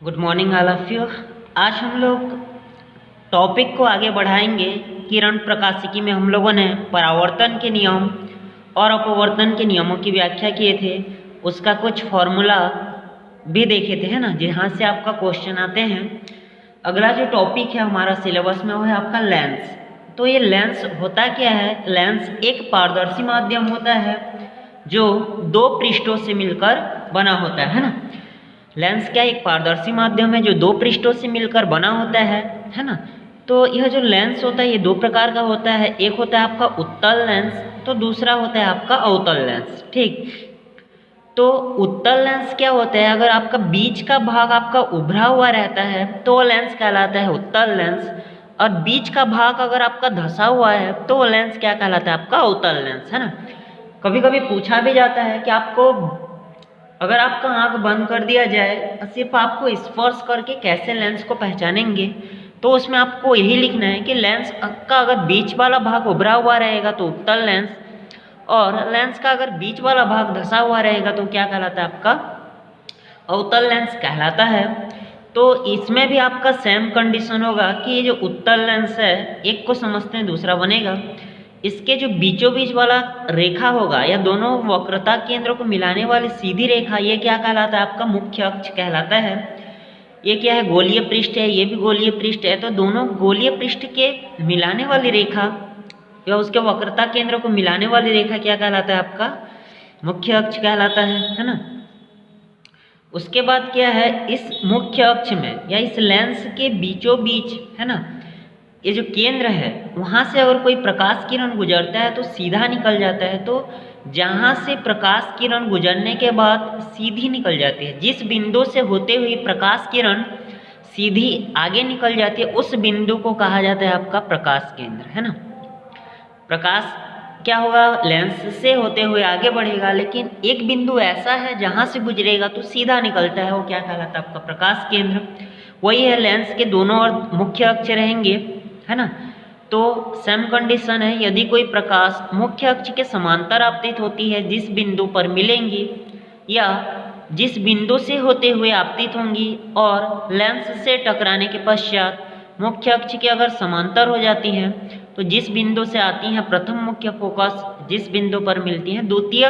Good morning all of you. आज हम लोग टॉपिक को आगे बढ़ाएंगे। किरण प्रकाशिकी में हम लोगों ने परावर्तन के नियम और अपवर्तन के नियमों की व्याख्या किए थे, उसका कुछ फॉर्मूला भी देखे थे, है ना, जहाँ से आपका क्वेश्चन आते हैं। अगला जो टॉपिक है हमारा सिलेबस में वो है आपका लेंस। तो ये लेंस होता क्या है? लेंस एक पारदर्शी माध्यम होता है जो दो पृष्ठों से मिलकर बना होता है ना। लेंस क्या एक पारदर्शी माध्यम है जो दो पृष्ठों से मिलकर बना होता है ना। तो यह जो लेंस होता है ये दो प्रकार का होता है। एक होता है आपका उत्तल लेंस, तो दूसरा होता है आपका अवतल लेंस। ठीक, तो उत्तल लेंस क्या होता है? अगर आपका बीच का भाग आपका उभरा हुआ रहता है तो वो लेंस कहलाता है उत्तल लेंस, और बीच का भाग अगर आपका धंसा हुआ है तो वो लेंस क्या कहलाता है? आपका अवतल लेंस, है ना। कभी कभी पूछा भी जाता है कि आपको अगर आपका आंख बंद कर दिया जाए और सिर्फ आपको स्पर्श करके कैसे लेंस को पहचानेंगे, तो उसमें आपको यही लिखना है कि लेंस का अगर बीच वाला भाग उभरा हुआ रहेगा तो उत्तल लेंस, और लेंस का अगर बीच वाला भाग धंसा हुआ रहेगा तो क्या कहलाता है? आपका अवतल लेंस कहलाता है। तो इसमें भी आपका सेम कंडीशन होगा कि ये जो उत्तल लेंस है, एक को समझते हैं दूसरा बनेगा। इसके जो बीचों बीच वाला रेखा होगा या दोनों वक्रता केंद्रों को मिलाने वाली सीधी रेखा, ये क्या कहलाता है? आपका मुख्य अक्ष कहलाता है। ये क्या है? गोलीय पृष्ठ है, ये भी गोलीय पृष्ठ है। तो दोनों गोलीय पृष्ठ के मिलाने वाली रेखा या उसके वक्रता केंद्रों को मिलाने वाली रेखा क्या कहलाता है? आपका मुख्य अक्ष कहलाता है ना। उसके बाद क्या है? इस मुख्य अक्ष में या इस लेंस के बीचों बीच, है ना, ये जो केंद्र है वहाँ से अगर कोई प्रकाश किरण गुजरता है तो सीधा निकल जाता है। तो जहाँ से प्रकाश किरण गुजरने के बाद सीधी निकल जाती है, जिस बिंदु से होते हुए प्रकाश किरण सीधी आगे निकल जाती है, उस बिंदु को कहा जाता है आपका प्रकाश केंद्र, है ना। प्रकाश क्या होगा? लेंस से होते हुए आगे बढ़ेगा, लेकिन एक बिंदु ऐसा है जहाँ से गुजरेगा तो सीधा निकलता है, वो क्या कहलाता है? आपका प्रकाश केंद्र। वही है, लेंस के दोनों ओर मुख्य अक्ष रहेंगे, है ना। तो सेम कंडीशन है, यदि कोई प्रकाश मुख्य अक्ष के समांतर आपतित होती है जिस बिंदु पर मिलेंगी या जिस बिंदु से होते हुए आपतित होंगी और लेंस से टकराने के पश्चात मुख्य अक्ष के अगर समांतर हो जाती हैं तो जिस बिंदु से आती हैं प्रथम मुख्य फोकस, जिस बिंदु पर मिलती हैं द्वितीय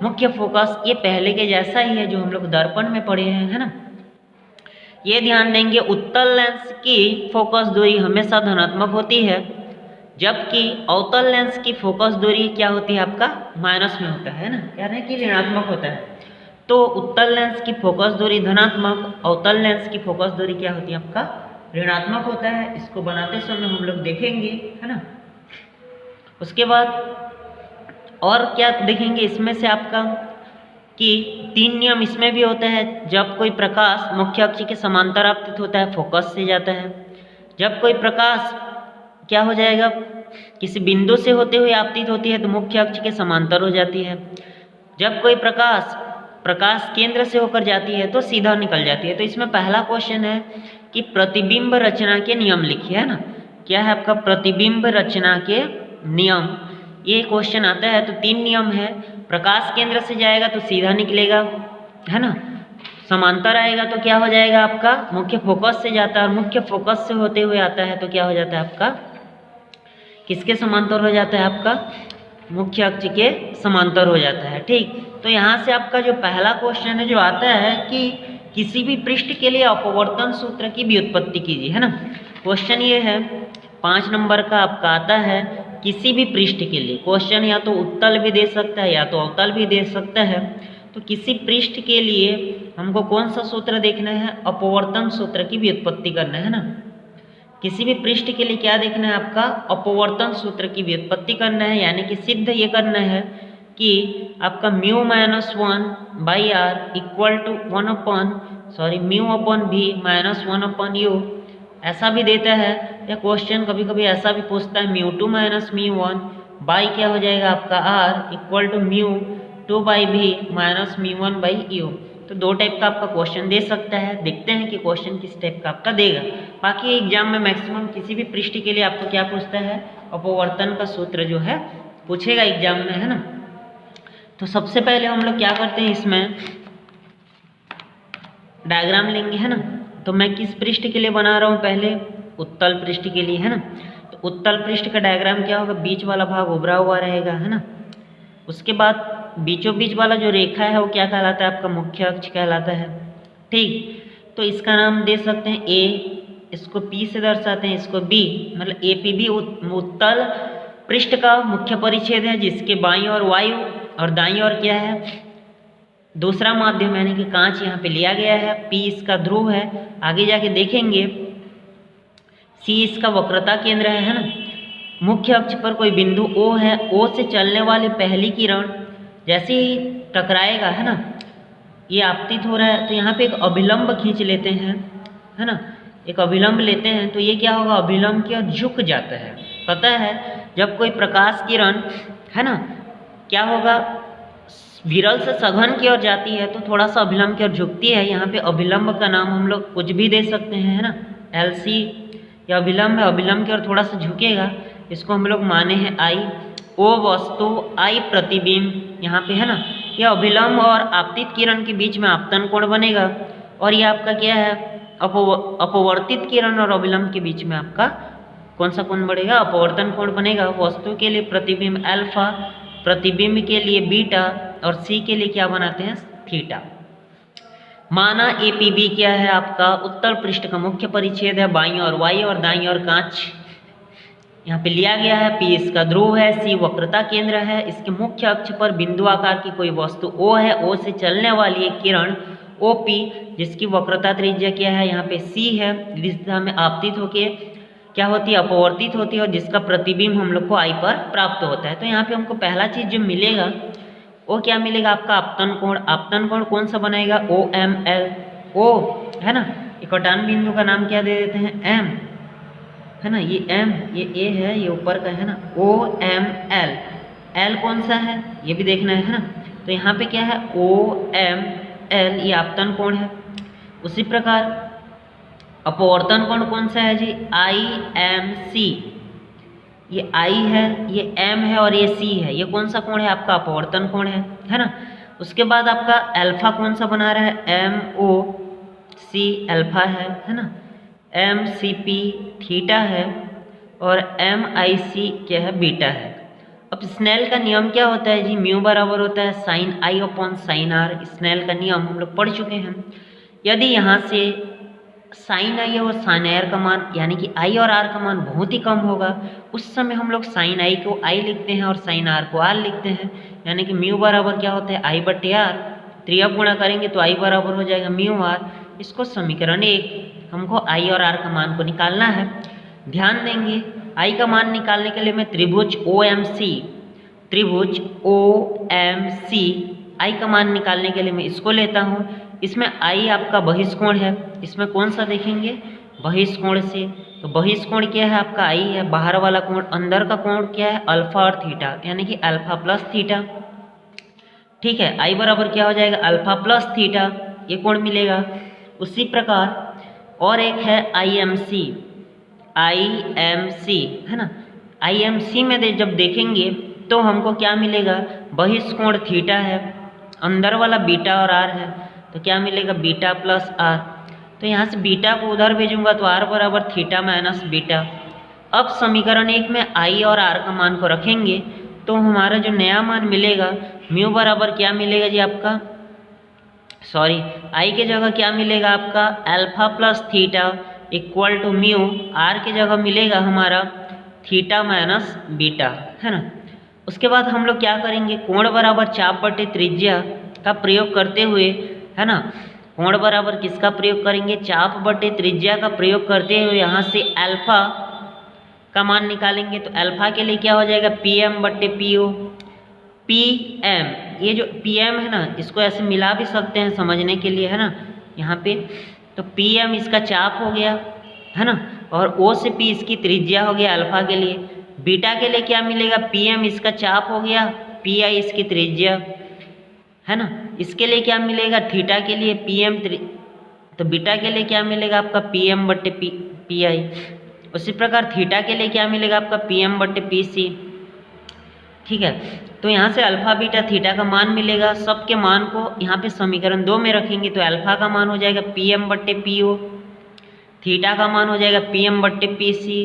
मुख्य फोकस, ये पहले के जैसा ही है जो हम लोग दर्पण में पढ़े हैं, है ना। ये ध्यान देंगे, उत्तल लेंस की फोकस दूरी हमेशा धनात्मक होती है, जबकि अवतल लेंस की फोकस दूरी क्या होती है? आपका माइनस में होता है ना, कह रहे हैं कि ऋणात्मक होता है। तो उत्तल लेंस की फोकस दूरी धनात्मक, अवतल लेंस की फोकस दूरी क्या होती है? आपका ऋणात्मक होता है। इसको बनाते समय हम लोग देखेंगे, है ना। उसके बाद और क्या देखेंगे इसमें से आपका कि तीन नियम इसमें भी होते हैं। जब कोई प्रकाश मुख्य अक्ष के समांतर आपतित होता है फोकस से जाता है। जब कोई प्रकाश क्या हो जाएगा? किसी बिंदु से होते हुए आपतित होती है तो मुख्य अक्ष के समांतर हो जाती है। जब कोई प्रकाश केंद्र से होकर जाती है तो सीधा निकल जाती है। तो इसमें पहला क्वेश्चन है कि प्रतिबिंब रचना के नियम लिखिए, है ना। क्या है आपका? प्रतिबिंब रचना के नियम, ये क्वेश्चन आता है। तो तीन नियम है, प्रकाश केंद्र से जाएगा तो सीधा निकलेगा, है ना। समांतर आएगा तो क्या हो जाएगा? आपका मुख्य फोकस से जाता है, और मुख्य फोकस से होते हुए आता है तो क्या हो जाता है? आपका किसके समांतर हो जाता है? आपका मुख्य अक्ष के समांतर हो जाता है। ठीक, तो यहाँ से आपका जो पहला क्वेश्चन है जो आता है कि किसी भी पृष्ठ के लिए अपवर्तन सूत्र की व्युत्पत्ति कीजिए, है ना। क्वेश्चन ये है 5 नंबर का आपका आता है, किसी भी पृष्ठ के लिए। क्वेश्चन या तो उत्तल भी दे सकता है या तो अवतल भी दे सकता है। तो किसी पृष्ठ के लिए हमको कौन सा सूत्र देखना है? अपवर्तन सूत्र की व्युत्पत्ति करना है ना। किसी भी पृष्ठ के लिए क्या देखना है? आपका अपवर्तन सूत्र की व्युत्पत्ति करना है, यानी कि सिद्ध ये करना है कि आपका mu minus 1/r equal to mu upon भी माइनस 1/u, ऐसा भी देता है। या क्वेश्चन कभी कभी ऐसा भी पूछता है म्यू 2 माइनस म्यू 1 बाई क्या हो जाएगा? आपका r equal to mu 2/v minus mu 1/u। तो दो टाइप का आपका क्वेश्चन दे सकता है। देखते हैं कि क्वेश्चन किस टाइप का आपका देगा। बाकी एग्जाम में मैक्सिमम किसी भी पृष्ठ के लिए आपको क्या पूछता है? अपवर्तन का सूत्र जो है पूछेगा एग्जाम में, है ना। तो सबसे पहले हम लोग क्या करते हैं, इसमें डायग्राम लेंगे, है ना। तो मैं किस पृष्ठ के लिए बना रहा हूँ, पहले उत्तल पृष्ठ के लिए, है ना। तो उत्तल पृष्ठ का डायग्राम क्या होगा, बीच वाला भाग उभरा हुआ रहेगा, है ना। उसके बाद बीचों बीच वाला जो रेखा है वो क्या कहलाता है, आपका मुख्य अक्ष कहलाता है। ठीक, तो इसका नाम दे सकते हैं ए, इसको पी से दर्शाते हैं, इसको बी, मतलब ए पी बी उत्तल पृष्ठ का मुख्य परिच्छेद है, जिसके बाईं ओर वायु और दाईं ओर क्या है, दूसरा माध्यम यानी कि कांच यहाँ पे लिया गया है। पी इसका ध्रुव है, आगे जाके देखेंगे। सी इसका वक्रता केंद्र है ना। मुख्य अक्ष पर कोई बिंदु ओ है, ओ से चलने वाली पहली किरण जैसे ही टकराएगा, है ना, ये आपतित हो रहा है, तो यहाँ पे एक अभिलंब खींच लेते हैं, है ना, एक अभिलंब लेते हैं, तो ये क्या होगा, अभिलंब की ओर झुक जाता है। पता है जब कोई प्रकाश किरण, है ना, क्या होगा, विरल से सघन की ओर जाती है तो थोड़ा सा अभिलंब की ओर झुकती है। यहाँ पे अभिलंब का नाम हम लोग कुछ भी दे सकते हैं, है ना, एल सी, या अभिलंब है, अभिलंब की ओर थोड़ा सा झुकेगा, इसको हम लोग माने हैं आई। ओ वस्तु, आई प्रतिबिंब यहाँ पे, है ना, यह अभिलंब और आपतित किरण के बीच में आपतन कोण बनेगा, और ये आपका क्या है, अपवर्तित किरण और अभिलंब के बीच में आपका कौन सा कोण बढ़ेगा, अपवर्तन कोण बनेगा। वस्तु के लिए प्रतिबिंब अल्फा, प्रतिबिंब के लिए बीटा, और सी के लिए क्या बनाते हैं, थीटा। माना ए पी बी क्या है, आपका उत्तर पृष्ठ का मुख्य परिच्छेद है, बाईं और वाई और दाईं और कांच यहाँ पे लिया गया है। पी इसका ध्रुव है, सी वक्रता केंद्र है, इसके मुख्य अक्ष पर बिंदु आकार की कोई वस्तु ओ है, ओ से चलने वाली एक किरण ओ पी, जिसकी वक्रता त्रिज्या क्या है, यहाँ पे सी है, इस दिशा में आपतित होके क्या होती है, अपवर्तित होती है, और जिसका प्रतिबिंब हम लोग को आई पर प्राप्त होता है। तो यहाँ पे हमको पहला चीज जो मिलेगा वो क्या मिलेगा, आपका आपतन कोण। आपतन कोण कौन सा बनाएगा, ओ एम एल, ओ है ना, इकटान बिंदु का नाम क्या दे देते हैं, एम, है ना, ये एम, ये ए है, ये ऊपर का है ना, ओ एम एल, एल कौन सा है ये भी देखना है ना। तो यहाँ पे क्या है, ओ एम एल, ये आपतन कोण है। उसी प्रकार अपवर्तन कोण कौन सा है जी, आई एम सी, ये आई है, ये एम है और ये सी है, ये कौन सा कोण है, आपका अपवर्तन कोण है ना। उसके बाद आपका अल्फा कौन सा बना रहा है, एम ओ सी अल्फा है ना, एम सी पी थीटा है, और एम आई सी क्या है, बीटा है। अब स्नेल का नियम क्या होता है जी, म्यू बराबर होता है sine i upon sine r. Snell का नियम हम लोग पढ़ चुके हैं। यदि यहाँ से साइन आई और साइन आर का मान, यानी कि आई और आर का मान बहुत ही कम होगा, उस समय हम लोग साइन आई को आई लिखते हैं और साइन आर को आर लिखते हैं। यानी कि म्यू बराबर क्या होता है, आई बटे आर, त्रियक गुणा करेंगे तो आई बराबर हो जाएगा म्यू आर। इसको समीकरण 1, हमको आई और आर का मान को निकालना है। ध्यान देंगे, आई का मान निकालने के लिए मैं त्रिभुज ओ एम सी, त्रिभुज ओ एम सी, आई का मान निकालने के लिए मैं इसको लेता हूँ। इसमें आई आपका बहिष्कोण है, इसमें कौन सा देखेंगे, बहिष्कोण से। तो बहिष्कोण क्या है, आपका आई है, बाहर वाला कोण, अंदर का कोण क्या है, अल्फा और थीटा, यानी कि अल्फा प्लस थीटा। ठीक है, आई बराबर क्या हो जाएगा, अल्फा प्लस थीटा, ये कोण मिलेगा। उसी प्रकार और एक है I M C, I M C है ना। आई एम सी में जब देखेंगे तो हमको क्या मिलेगा, बहिष्कोण थीटा है, अंदर वाला बीटा और आर है, तो क्या मिलेगा, बीटा प्लस आर। तो यहाँ से बीटा को उधर भेजूंगा तो आर बराबर थीटा माइनस बीटा। अब समीकरण 1 में आई और आर का मान को रखेंगे तो हमारा जो नया मान मिलेगा, म्यू बराबर क्या मिलेगा जी आपका, सॉरी, आई के जगह क्या मिलेगा आपका, alpha plus theta equal to mu, r के जगह मिलेगा हमारा थीटा माइनस बीटा, है ना। उसके बाद हम लोग क्या करेंगे, कोण बराबर चाप बटे त्रिज्या का प्रयोग करते हुए, है ना, कोण बराबर किसका प्रयोग करेंगे, चाप बटे त्रिज्या का प्रयोग करते हुए यहाँ से अल्फा का मान निकालेंगे। तो अल्फा के लिए क्या हो जाएगा, पी एम बटे पी ओ, पी एम, ये जो पी एम है ना, इसको ऐसे मिला भी सकते हैं समझने के लिए, है ना, यहाँ पे। तो पी एम इसका चाप हो गया, है ना, और ओ से पी इसकी त्रिज्या हो गया अल्फा के लिए। बीटा के लिए क्या मिलेगा, पी एम इसका चाप हो गया, पी आई इसकी त्रिज्या, है ना। इसके लिए क्या मिलेगा, थीटा के लिए पी एम, तो बीटा के लिए क्या मिलेगा आपका पी एम बटे पी आई। उसी प्रकार थीटा के लिए क्या मिलेगा आपका पी एम बटे पी सी। ठीक है, तो यहाँ से अल्फा बीटा थीटा का मान मिलेगा। सबके मान को यहाँ पे समीकरण 2 में रखेंगे तो अल्फा का मान हो जाएगा पी एम बटे पी ओ, थीटा का मान हो जाएगा पी एम बट्टे पी सी,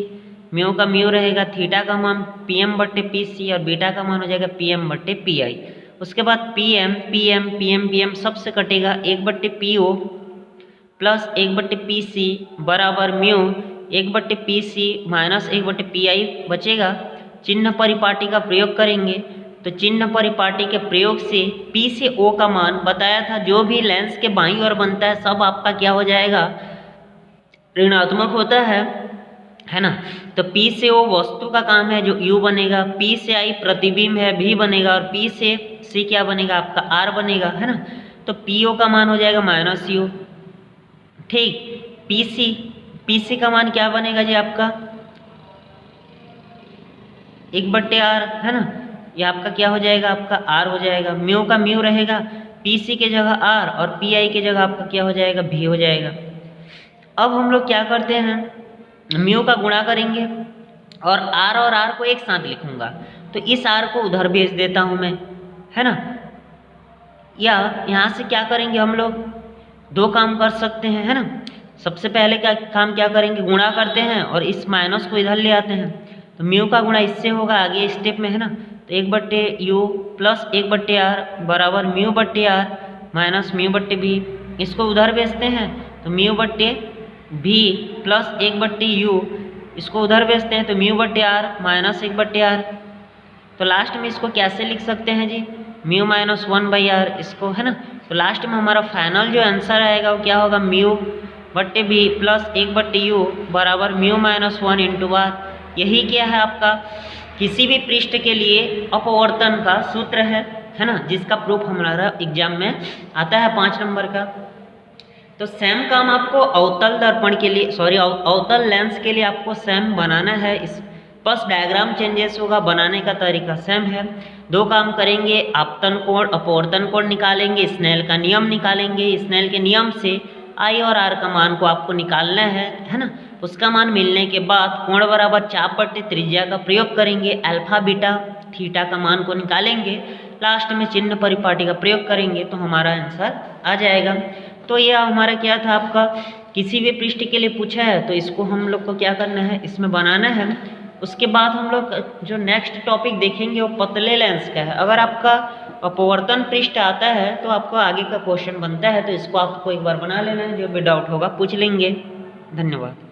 म्यू का म्यू रहेगा, थीटा का मान पी एम बट्टे पी सी और बीटा का मान हो जाएगा पी एम बट्टे पी आई। उसके बाद P M P M P M P M सबसे कटेगा, 1/PO प्लस 1/PC बराबर म्यू 1/PC माइनस 1/PI बचेगा। चिन्ह परिपाटी का प्रयोग करेंगे तो चिन्ह परिपाटी के प्रयोग से P से O का मान बताया था, जो भी लेंस के बाईं ओर बनता है सब आपका क्या हो जाएगा, ऋणात्मक होता है ना। तो P से O वस्तु का काम है जो U बनेगा, P से I प्रतिबिंब है V बनेगा और P से C क्या बनेगा आपका R बनेगा, है ना। तो PO का मान हो जाएगा -U, ठीक। PC का मान क्या बनेगा जी आपका 1/R, है ना। ये आपका क्या हो जाएगा, आपका R हो जाएगा। म्यू का म्यू रहेगा, PC के जगह R और PI के जगह आपका क्या हो जाएगा, V हो जाएगा। अब हम लोग क्या करते हैं, म्यू का गुणा करेंगे और R को एक साथ लिखूंगा, तो इस R को उधर भेज देता हूं मैं, है ना। या यहाँ से क्या करेंगे हम लोग, दो काम कर सकते हैं, है ना। सबसे पहले क्या करेंगे, गुणा करते हैं और इस माइनस को इधर ले आते हैं, तो म्यू का गुणा इससे होगा आगे स्टेप में, है ना। तो 1/U प्लस 1/R बराबर म्यू बट्टे R माइनस म्यू बट्टे V, इसको उधर भेजते हैं तो म्यू बट्टे V प्लस 1/U, इसको उधर भेजते हैं तो म्यू बट्टे R माइनस 1/R। तो लास्ट में इसको कैसे लिख सकते हैं जी, म्यू माइनस 1/R इसको, है ना। तो लास्ट में हमारा फाइनल जो आंसर आएगा वो क्या होगा, म्यू बट्टे V प्लस 1/U बराबर म्यू माइनस 1 इंटू R। यही क्या है आपका किसी भी पृष्ठ के लिए अपवर्तन का सूत्र है ना, जिसका प्रूफ हमारा एग्जाम में आता है 5 नंबर का। तो सेम काम आपको अवतल दर्पण के लिए अवतल लेंस के लिए आपको सेम बनाना है, इस बस डायग्राम चेंजेस होगा, बनाने का तरीका सेम है। दो काम करेंगे, आपतन कोण अपवर्तन कोण निकालेंगे, स्नेल का नियम निकालेंगे, स्नेल के नियम से I और R का मान को आपको निकालना है ना। उसका मान मिलने के बाद कोण बराबर चाप बट्टे त्रिज्या का प्रयोग करेंगे, अल्फा बीटा थीटा का मान को निकालेंगे, लास्ट में चिन्ह परिपाटी का प्रयोग करेंगे तो हमारा आंसर आ जाएगा। तो यह हमारा क्या था, आपका किसी भी पृष्ठ के लिए पूछा है तो इसको हम लोग को क्या करना है, इसमें बनाना है। उसके बाद हम लोग जो नेक्स्ट टॉपिक देखेंगे वो पतले लेंस का है। अगर आपका अपवर्तन पृष्ठ आता है तो आपको आगे का क्वेश्चन बनता है, तो इसको आपको एक बार बना लेना है, जो भी डाउट होगा पूछ लेंगे। धन्यवाद।